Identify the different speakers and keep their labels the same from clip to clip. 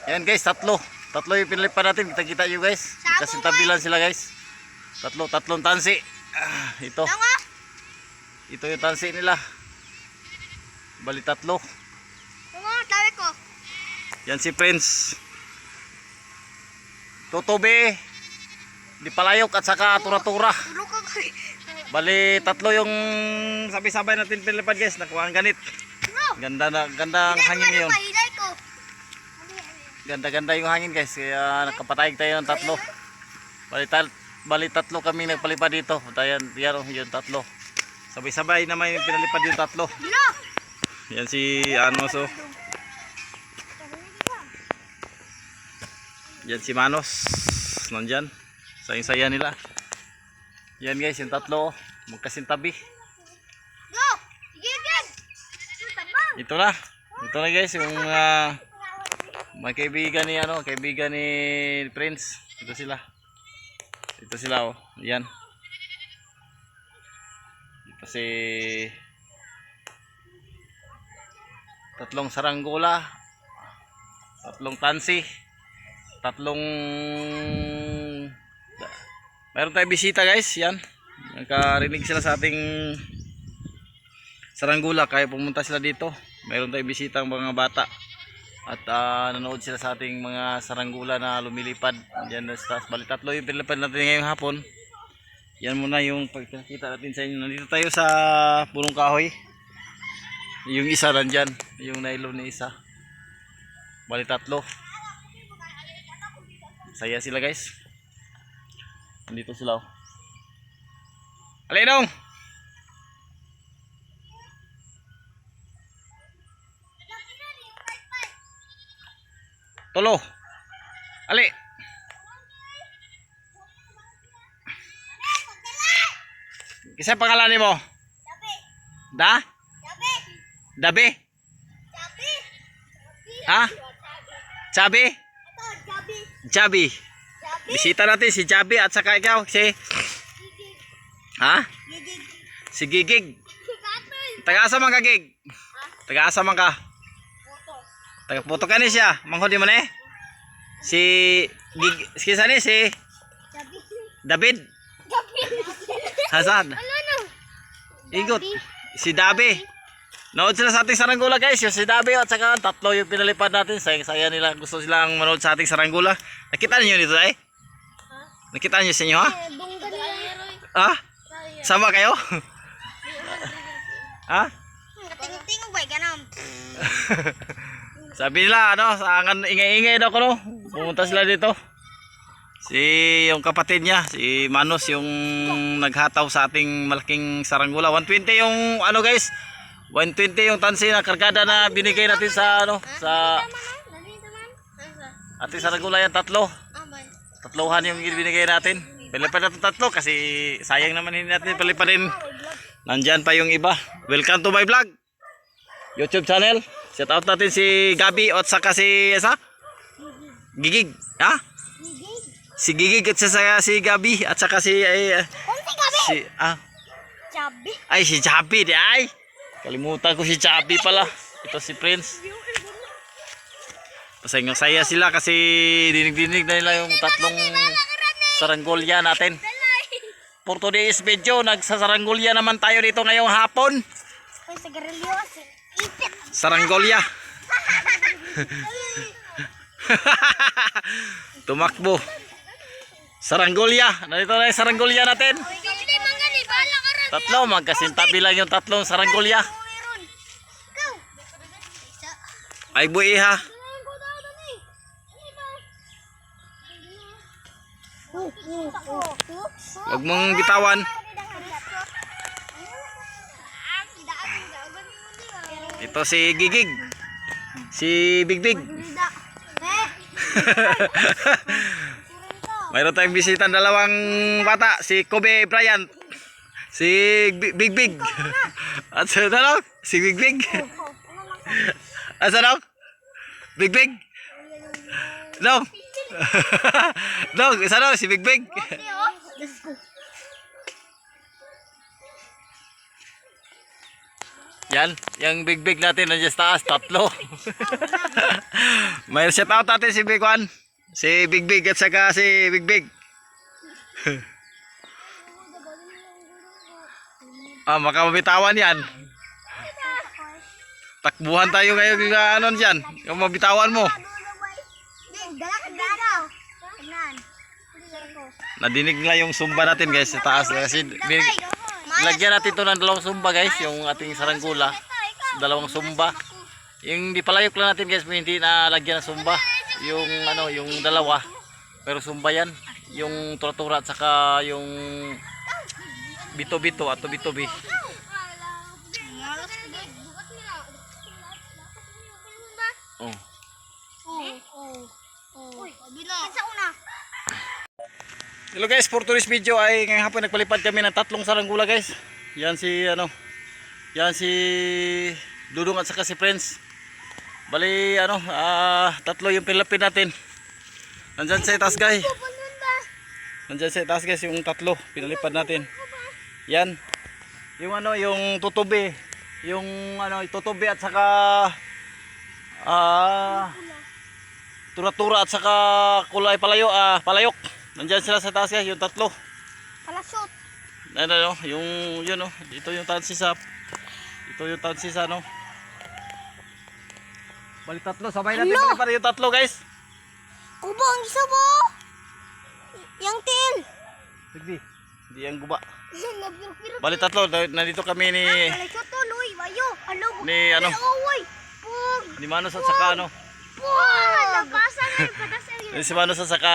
Speaker 1: Yan guys, tatlo. Tatlo yung pinalipan natin. Kita-kita nyo guys. Kasi tabilan sila guys. Tatlong tansi. Ito. Ito yung tansi nila. Bali tatlo.
Speaker 2: Tawi ko.
Speaker 1: Yan si Prince. Tutubi. Di palayok at saka tura-tura. Bali tatlo yung sabay-sabay natin pinalipan guys. Nakuha ang ganit. Ganda ang hangin yun. Ganda yung hangin guys. Kaya nakapatayag tayo ng tatlo. Bali tatlo kami nagpalipad dito. Yan yung tatlo. Sabay-sabay naman yung pinalipad yung tatlo. Yan si Anos. Yan si Manos. Nandyan. Sayang-saya nila. Yan guys yung tatlo. Magkasintabi. Ito na guys yung may kaibigan ni Prince. Ito sila oh. Yan. Ito si tatlong saranggola, tatlong tansi, mayroon tayong bisita guys. Yan. Nakarinig sila sa ating saranggola kaya pumunta sila dito. Mayroon tayong bisita ang mga bata. At nanood sila sa ating mga saranggola na lumilipad. Yan, bali tatlo yung pinilipad natin ngayong hapon. Yan muna yung pagkakita natin sa inyo. Nandito tayo sa punong kahoy. Yung isa nandyan. Yung nylon ni isa. Bali tatlo. Saya sila guys. Nandito sila oh. Alinong! Tolo. Ali. Kisa pangalan mo? Da? Dabi. Ha? Chabi? Chabi. Bisita natin si Chabi at saka ikaw si ha? Si Gigig. Taga-asa man ka Gig? Taga-asa man ka? Taga-puto ka ni siya. Manghodi mo na eh. Si Kisa ni si David. Hasan. Igot. Si Dabi. Nood sila sa ating saranggola guys. Yung si Dabi at saka tatlo yung pinalipad natin. Sayang nila. Gusto silang manood sa ating saranggola. Nakita niyo dito eh? Nakita niyo sa inyo ha? Ha? Sama kayo? Ha?
Speaker 2: Tingog ba ganun?
Speaker 1: Sabi nila sangan ingay-ingay daw ko no. Pumunta sila dito. Yung kapatid niya, si Manos yung naghataw sa ating malaking saranggola. 120 yung guys. 120 yung tansi na kargada na binigay natin sa sa ating saranggola yan tatlohan yung binigay natin. Palipad natin tatlo kasi sayang naman hindi natin palipadin. Nandyan pa yung iba. Welcome to my vlog YouTube channel. Shout out natin si Gabi at saka si Gigig. Ha? Si Gigig at saka si Gabi at saka si
Speaker 2: Chabi.
Speaker 1: Ay si Chabi di ay. Kalimutan ko si Chabi pala. Ito si Prince. Pasayang saya sila kasi dinig-dinig na nila yung tatlong saranggolya natin. For today's video, nagsasaranggolya naman tayo dito ngayong hapon. Saranggolya. Tumakbo. Saranggolya. Nandito na yung saranggolya natin. Tatlo, magkasintabi lang yung tatlong saranggolya. Ay buiha. Huwag mong bitawan. Ito si Gigig. Si Bigbig. Mayroon tayong bisitang dalawang bata. Si Kobe Bryant. Si Bigbig. At sa dalawang si Bigbig. At sa dalawang Bigbig. No. No, isa daw si Bigbig. Yan, yung Bigbig natin nandiyan sa taas, tatlo. May shout out natin si Big si Big Big at saka si Big Big. Makabitawan yan. Takbuhan tayo ngayon ano dyan. Yung mabitawan mo. Nadinig nila yung sumba natin guys sa taas. Kasi lagyan natin ito ng dalawang sumba guys. Yung ating saranggula. Dalawang sumba. Yung di palayok lang natin guys. Hindi na lagyan ng sumba. Yung ano, yung dalawa. Pero sumba yan. Yung tura-tura at saka yung bito-bito at tubi-tubi. Oh. Hello guys, for today's video ay ngayong hapon nagpalipad kami ng tatlong saranggula guys. Yan si ano. Yan si Dudong at saka si Prince. Bali ano, tatlo yung pinlapid natin. Nandyan sa itaas guys. Nandyan sa itaas guys yung tatlo pinalipad natin. Yan. Yung ano, yung tutubi. Yung ano, tutubi at saka tura-tura at saka kulay palayok. Nandyan sila sa taas guys, yung tatlo.
Speaker 2: Palasot.
Speaker 1: Ano, yung yun oh, ito yung tansisa. Ito yung tansisa no. Bali tatlo, sabay natin palipad yung tatlo guys.
Speaker 2: Kubo ang isa mo. Yang til.
Speaker 1: Sige. Hindi ang guba. Bali tatlo, nandito kami ni
Speaker 2: Palasot tuloy, bayo. Ano?
Speaker 1: ni ano,
Speaker 2: Oy. Pug.
Speaker 1: ni Manos at saka ano.
Speaker 2: Pug. Nagkasa na yung padasal yun.
Speaker 1: Si Manos at saka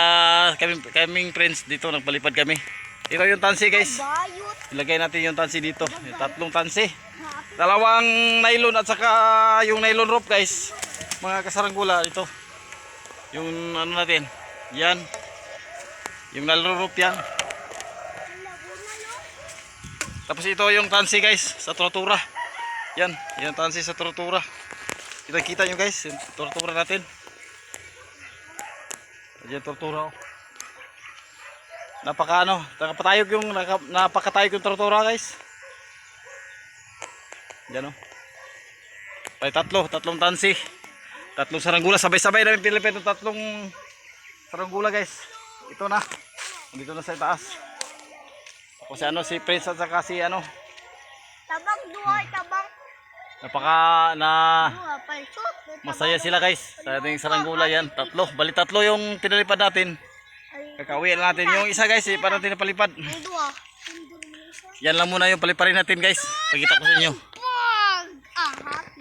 Speaker 1: kaming friends dito nagpalipad kami. Ito yung tansi guys.
Speaker 2: Bayot.
Speaker 1: Ilagay natin yung tansi dito. Yung tatlong tansi. Dalawang nylon at saka yung nylon rope guys. Mga kasaranggula ito. Yung ano natin. Yan. Yung nylon rope yan. Tapos ito yung tansi guys sa tortura. Yan. Yung tansi sa tortura. Kita nyo guys. Yung tortura natin. Yan tortura. Napakatayog yung tortura guys. Diyan oh. Ay tatlong tansi. Tatlong saranggula sabay-sabay namin pinilipid ng tatlong saranggula guys. Ito na. Dito na sa taas. Tapos si Prince at saka si ano.
Speaker 2: Tabang duhay, tabang. Palasot.
Speaker 1: Masaya sila guys. Sa ating saranggula yan. Bali tatlo yung pinilipad natin. Kakauwi natin yung isa guys, para natin napalipad.
Speaker 2: Ang duwa.
Speaker 1: Yan lang muna yung paliparin natin guys. Pagkita ko sa inyo.
Speaker 2: Pug. Ahat.